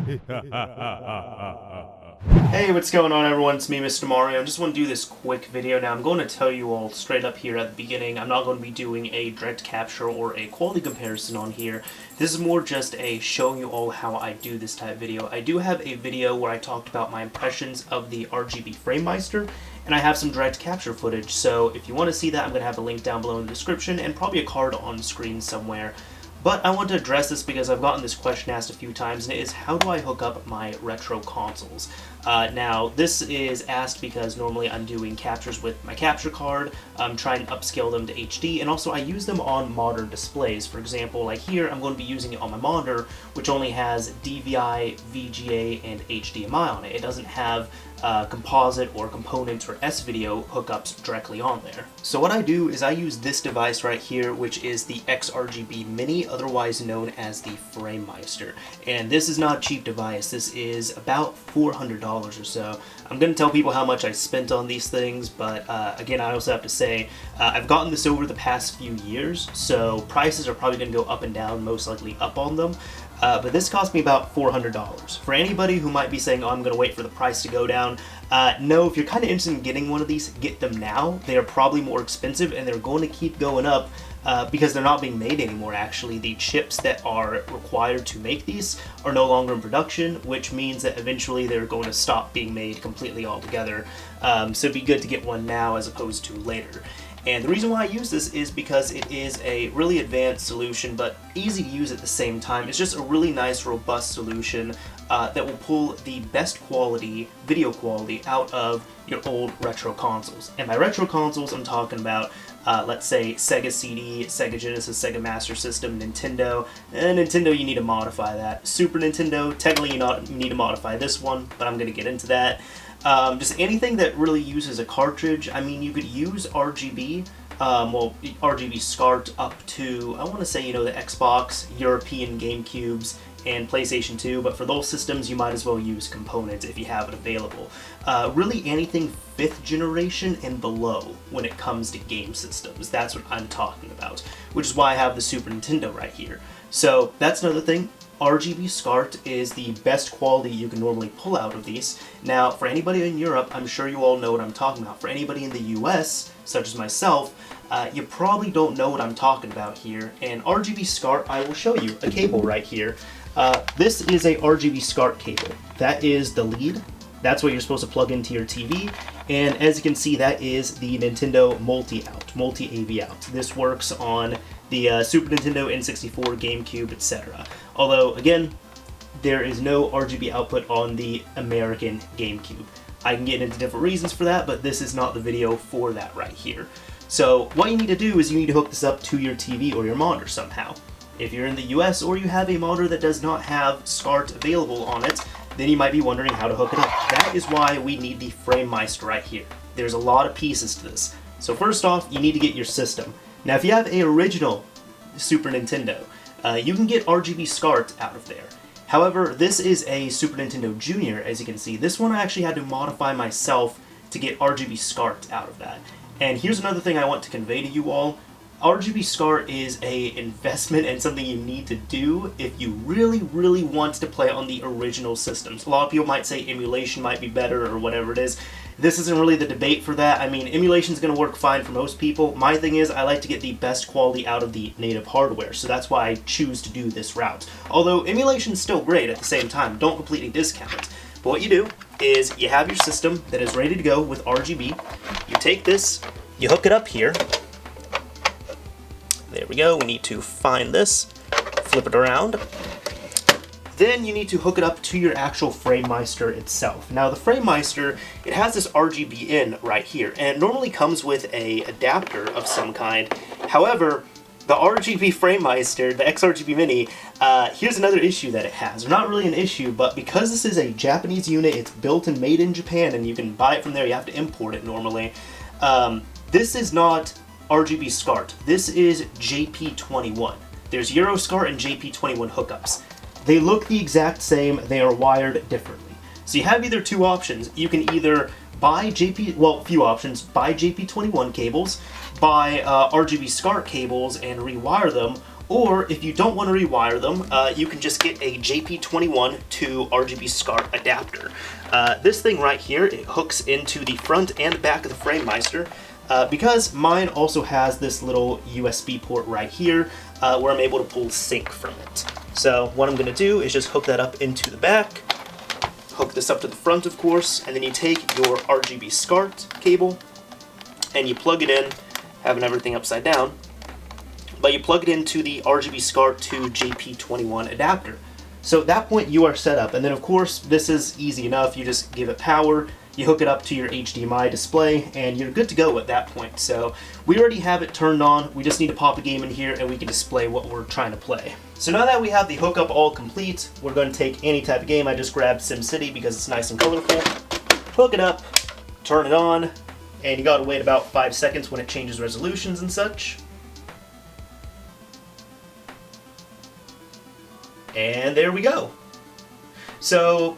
Hey, what's going on everyone? It's me, Mr. Mario. I just want to do this quick video. Now, I'm going to tell you all straight up here at the beginning, I'm not going to be doing a direct capture or a quality comparison on here. This is more just a showing you all how I do this type of video. I do have a video where I talked about my impressions of the Rgb Framemeister, and I have some direct capture footage, so if you want to see that, I'm going to have a link down below in the description and probably a card on screen somewhere. But I want to address this because I've gotten this question asked a few times, and it is, how do I hook up my retro consoles? Now, this is asked because normally I'm doing captures with my capture card, I'm trying to upscale them to HD, and also I use them on modern displays. For example, like here, I'm going to be using it on my monitor, which only has DVI, VGA, and HDMI on it. It doesn't have composite or components or S-video hookups directly on there. So what I do is I use this device right here, which is the xrgb-mini, otherwise known as the Framemeister. And this is not a cheap device. This is about $400 or so. I'm going to tell people how much I spent on these things, but again, I also have to say, I've gotten this over the past few years, so prices are probably going to go up and down, most likely up on them. But this cost me about $400. For anybody who might be saying, oh, I'm going to wait for the price to go down, no, if you're kind of interested in getting one of these, get them now. They are probably more expensive, and they're going to keep going up because they're not being made anymore, actually. The chips that are required to make these are no longer in production, which means that eventually they're going to stop being made completely altogether. So it'd be good to get one now as opposed to later. And the reason why I use this is because it is a really advanced solution, but easy to use at the same time. It's just a really nice, robust solution that will pull the best quality, video quality, out of your old retro consoles. And by retro consoles, I'm talking about, let's say, Sega CD, Sega Genesis, Sega Master System, Nintendo. Nintendo, you need to modify that. Super Nintendo, technically you need to modify this one, but I'm going to get into that. Just anything that really uses a cartridge. I mean, you could use RGB, well, Rgb Scart up to, I want to say, you know, the Xbox, European GameCubes, and PlayStation 2, but for those systems, you might as well use Composite if you have it available. Really anything 5th generation and below when it comes to game systems. That's what I'm talking about, which is why I have the Super Nintendo right here. So that's another thing. Rgb Scart is the best quality you can normally pull out of these. Now, for anybody in Europe, I'm sure you all know what I'm talking about. For anybody in the US, such as myself, you probably don't know what I'm talking about here. And Rgb Scart, I will show you a cable right here. This is a Rgb Scart cable. That is the lead. That's what you're supposed to plug into your TV. And as you can see, that is the Nintendo multi-out, multi-AV out. This works on the Super Nintendo, N64, GameCube, etc. Although, again, there is no RGB output on the American GameCube. I can get into different reasons for that, but this is not the video for that right here. So what you need to do is you need to hook this up to your TV or your monitor somehow. If you're in the US or you have a monitor that does not have SCART available on it, then you might be wondering how to hook it up. That is why we need the Framemeister right here. There's a lot of pieces to this. So first off, you need to get your system. Now if you have an original Super Nintendo, you can get Rgb Scart out of there. However, this is a Super Nintendo Junior, as you can see. This one I actually had to modify myself to get Rgb Scart out of that. And here's another thing I want to convey to you all. Rgb Scart is an investment and something you need to do if you really, really want to play on the original systems. A lot of people might say emulation might be better or whatever it is. This isn't really the debate for that. I mean, emulation is going to work fine for most people. My thing is, I like to get the best quality out of the native hardware, so that's why I choose to do this route. Although emulation is still great at the same time, don't completely discount it. But what you do is you have your system that is ready to go with RGB. You take this, you hook it up here. There we go. We need to find this, flip it around. Then you need to hook it up to your actual Framemeister itself. Now the Framemeister, it has this RGB in right here, and it normally comes with an adapter of some kind. However, the Rgb Framemeister, the xrgb-mini, here's another issue that it has. Or not really an issue, but because this is a Japanese unit, it's built and made in Japan, and you can buy it from there, you have to import it normally. This is not Rgb Scart. This is JP21. There's Euro Scart and JP21 hookups. They look the exact same, they are wired differently. So you have either two options. You can either buy few options, buy JP21 cables, buy Rgb Scart cables and rewire them, Or if you don't want to rewire them, you can just get a JP21 to Rgb Scart adapter. This thing right here, it hooks into the front and back of the Framemeister. Because mine also has this little USB port right here where I'm able to pull sync from it. So what I'm going to do is just hook that up into the back, hook this up to the front of course, and then you take your Rgb Scart cable and you plug it in, having everything upside down, but you plug it into the Rgb Scart to JP21 adapter. So at that point you are set up, and then of course this is easy enough. You just give it power, you hook it up to your HDMI display, and you're good to go at that point. So we already have it turned on, we just need to pop a game in here and we can display what we're trying to play. So now that we have the hookup all complete, we're going to take any type of game. I just grabbed SimCity because it's nice and colorful. Hook it up, turn it on, and you gotta wait about 5 seconds when it changes resolutions and such. And there we go. So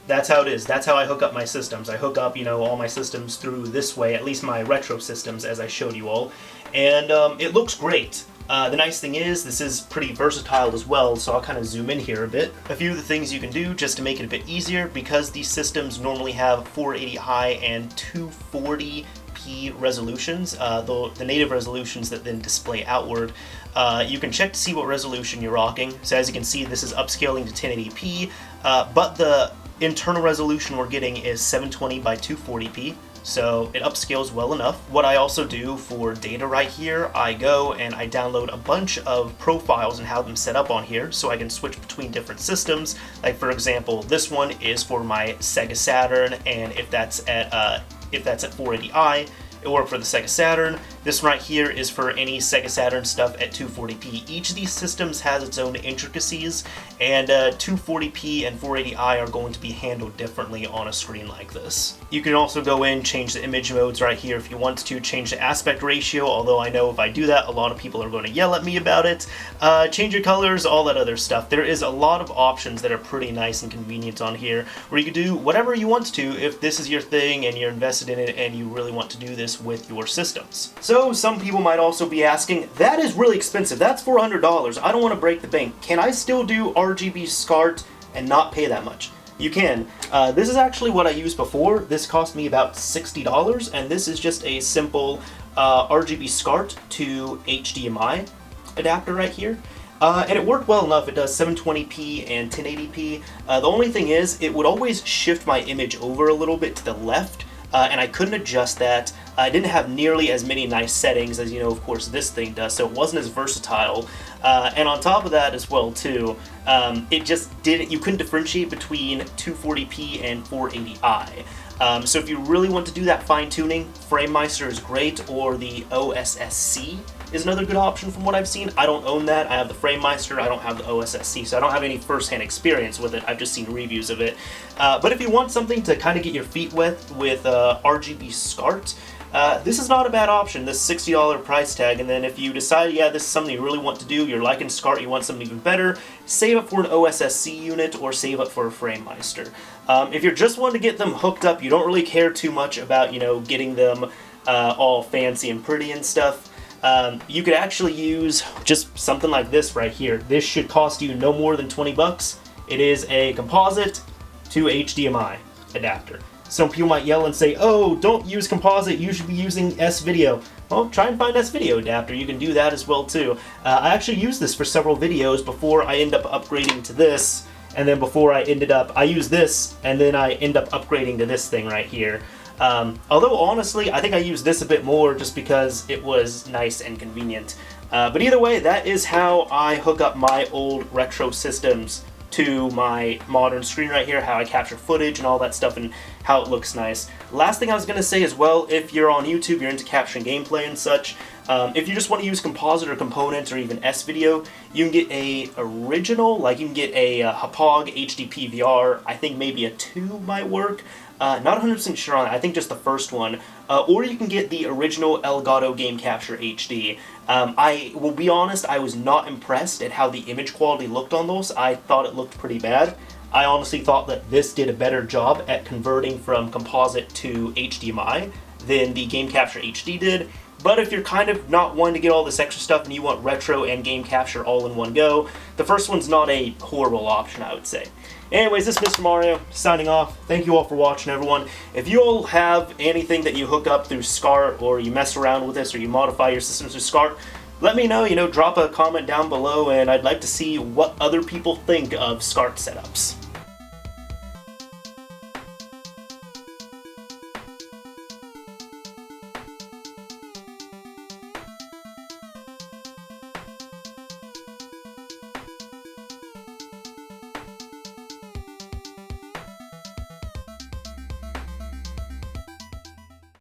that's how it is. That's how I hook up my systems. I hook up, all my systems through this way, at least my retro systems, as I showed you all. And it looks great. The nice thing is, this is pretty versatile as well, so I'll kind of zoom in here a bit. A few of the things you can do just to make it a bit easier, because these systems normally have 480i and 240p resolutions, the native resolutions that then display outward. You can check to see what resolution you're rocking. So as you can see, this is upscaling to 1080p, but the internal resolution we're getting is 720 by 240p. So it upscales well enough. What I also do for data right here, I go and I download a bunch of profiles and have them set up on here so I can switch between different systems. Like for example, this one is for my Sega Saturn, and if that's at 480i, it'll work for the Sega Saturn. This one right here is for any Sega Saturn stuff at 240p. Each of these systems has its own intricacies, and 240p and 480i are going to be handled differently on a screen like this. You can also go in, change the image modes right here if you want to, change the aspect ratio, although I know if I do that, a lot of people are going to yell at me about it. Change your colors, all that other stuff. There is a lot of options that are pretty nice and convenient on here, where you can do whatever you want to if this is your thing and you're invested in it and you really want to do this with your systems. So some people might also be asking, that is really expensive, that's $400, I don't want to break the bank. Can I still do Rgb Scart and not pay that much? You can. This is actually what I used before. This cost me about $60, and this is just a simple Rgb Scart to HDMI adapter right here. And it worked well enough. It does 720p and 1080p. The only thing is, it would always shift my image over a little bit to the left, and I couldn't adjust that. I didn't have nearly as many nice settings as, of course, this thing does, so it wasn't as versatile. And on top of that as well, too, it just didn't, you couldn't differentiate between 240p and 480i. So if you really want to do that fine-tuning, Framemeister is great, or the OSSC is another good option from what I've seen. I don't own that. I have the Framemeister, I don't have the OSSC, so I don't have any first-hand experience with it. I've just seen reviews of it. But if you want something to kind of get your feet wet with Rgb Scart, this is not a bad option, this $60 price tag. And then if you decide, yeah, this is something you really want to do, you're liking Scart, you want something even better, save up for an OSSC unit or save up for a Framemeister. If you're just wanting to get them hooked up, you don't really care too much about, getting them all fancy and pretty and stuff, you could actually use just something like this right here. This should cost you no more than 20 bucks. It is a Composite to HDMI adapter. Some people might yell and say, oh, don't use Composite, you should be using S-Video. Well, try and find S-Video adapter, you can do that as well too. I actually used this for several videos before I end up upgrading to this, and then before I used this, and then I end up upgrading to this thing right here. Although honestly, I think I used this a bit more just because it was nice and convenient. But either way, that is how I hook up my old retro systems to my modern screen right here, how I capture footage and all that stuff and how it looks nice. Last thing I was going to say as well, if you're on YouTube, you're into capturing gameplay and such, if you just want to use Composite or Components or even S-Video, you can get a original, like you can get a Hauppauge HD PVR, I think maybe a 2 might work. Not 100% sure on it, I think just the first one. Or you can get the original Elgato Game Capture HD. I will be honest, I was not impressed at how the image quality looked on those. I thought it looked pretty bad. I honestly thought that this did a better job at converting from Composite to HDMI than the Game Capture HD did. But if you're kind of not wanting to get all this extra stuff and you want retro and game capture all in one go, the first one's not a horrible option, I would say. Anyways, this is Mr. Mario, signing off. Thank you all for watching, everyone. If you all have anything that you hook up through Scart, or you mess around with this, or you modify your systems through Scart, let me know, drop a comment down below, and I'd like to see what other people think of Scart setups.